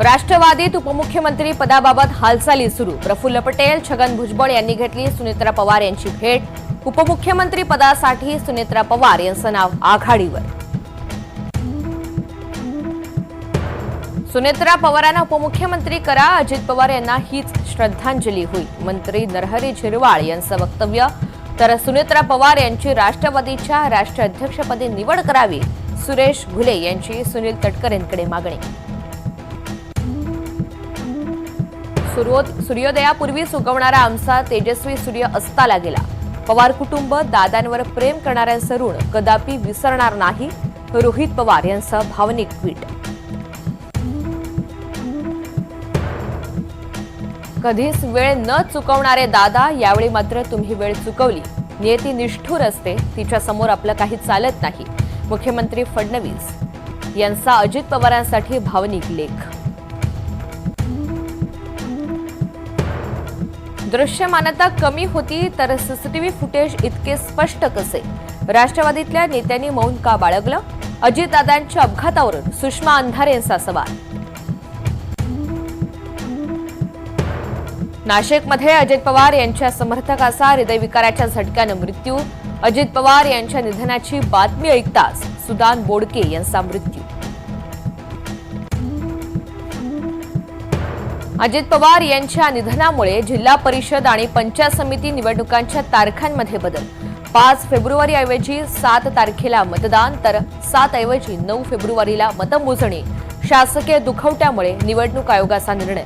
राष्ट्रवादीत उपमुख्यमंत्री पदाबाबत हालचाली सुरू। प्रफुल्ल पटेल, छगन भुजबळ यांनी घेतली सुनेत्रा पवार यांची भेट। उपमुख्यमंत्री पदासाठी सुनेत्रा पवार यांचं नाव आघाडीवर। सुनेत्रा पवारांना उपमुख्यमंत्री करा, अजित पवार यांना हीच श्रद्धांजली होईल। मंत्री नरहरी झिरवाळ यांचं वक्तव्य। तर सुनेत्रा पवार यांची राष्ट्रवादीच्या राष्ट्राध्यक्षपदी निवड करावी, सुरेश घुले यांची सुनील तटकरेंकडे मागणी। सूर्योदयापूर्वीच उगवणारा आमचा तेजस्वी सूर्य अस्ताला गेला। पवार कुटुंब दादांवर प्रेम करणाऱ्यांचं ऋण कदापि विसरणार नाही, रोहित पवार यांचं भावनिक ट्विट। कधीच वेळ न चुकवणारे दादा, यावेळी मात्र तुम्ही वेळ चुकवली। नियती निष्ठुर असते, तिच्या समोर आपलं काही चालत नाही। मुख्यमंत्री फडणवीस यांचा अजित पवारांसाठी भावनिक लेख। दृश्यमानता कमी होती तर सीसीटीव्ही फुटेज इतके स्पष्ट कसे? राष्ट्रवादीतल्या नेत्यांनी मौन का बाळगलं? अजितदादांच्या अपघातावरून सुषमा अंधारे यांचा सवाल। नाशिकमध्ये अजित पवार यांच्या समर्थकाचा हृदयविकाराच्या झटक्यानं मृत्यू। अजित पवार यांच्या निधनाची बातमी ऐकताच सुदान बोडके यांचा मृत्यू। अजित पवार यांच्या निधनामुळे जिल्हा परिषद आणि पंचायत समिती निवडणुकांच्या तारखांमध्ये बदल। 5 फेब्रुवारीऐवजी 7 तारखेला मतदान, तर 7 ऐवजी 9 फेब्रुवारीला मतमोजणी। शासकीय दुखवट्यामुळे निवडणूक आयोगाचा निर्णय।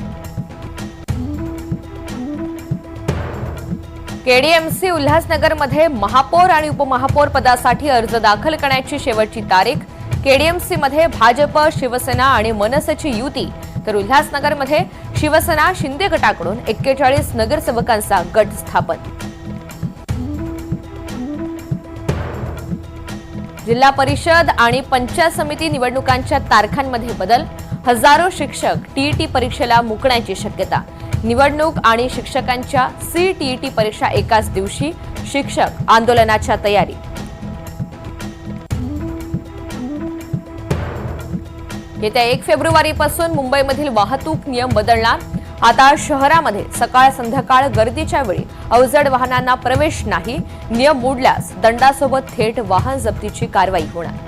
केडीएमसी उल्हासनगरमध्ये महापौर आणि उपमहापौर पदासाठी अर्ज दाखल करण्याची शेवटची तारीख। केडीएमसीमध्ये भाजप, शिवसेना आणि मनसेची युती, तर उल्हासनगरमध्ये शिवसेना शिंदे गटाकडून 41 नगरसेवकांचा गट स्थापन। जिल्हा परिषद आणि पंचायत समिती निवडणुकांच्या तारखांमध्ये बदल। हजारो शिक्षक टीईटी परीक्षेला मुकण्याची शक्यता। निवडणूक आणि शिक्षकांच्या सीटीईटी परीक्षा एकाच दिवशी, शिक्षक आंदोलनाच्या तयारी। येत्या 1 फेब्रुवारीपासून मुंबईमधील वाहतूक नियम बदलणार। आता शहरामध्ये सकाळ संध्याकाळ गर्दीच्या वेळी अवजड वाहनांना प्रवेश नाही। नियम मोडल्यास दंडासोबत थेट वाहन जप्तीची कारवाई होणार।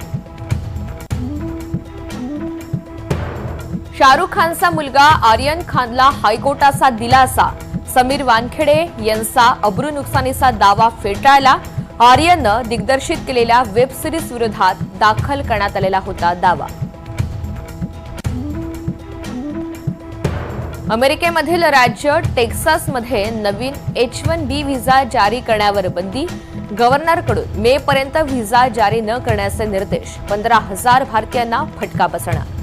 शाहरुख खानचा मुलगा आर्यन खानला हायकोर्टाचा दिलासा। समीर वानखेडे यांचा अब्रू नुकसानीचा दावा फेटाळला। आर्यननं दिग्दर्शित केलेल्या वेब सिरीज विरोधात दाखल करण्यात आलेला होता दावा। अमेरिकेमधील राज्य टेक्सासमध्ये नवीन H-1B व्हिसा जारी करण्यावर बंदी। गव्हर्नरकडून मे पर्यंत व्हिसा जारी न करण्याचे निर्देश। 15,000 भारतीयांना फटका बसणार।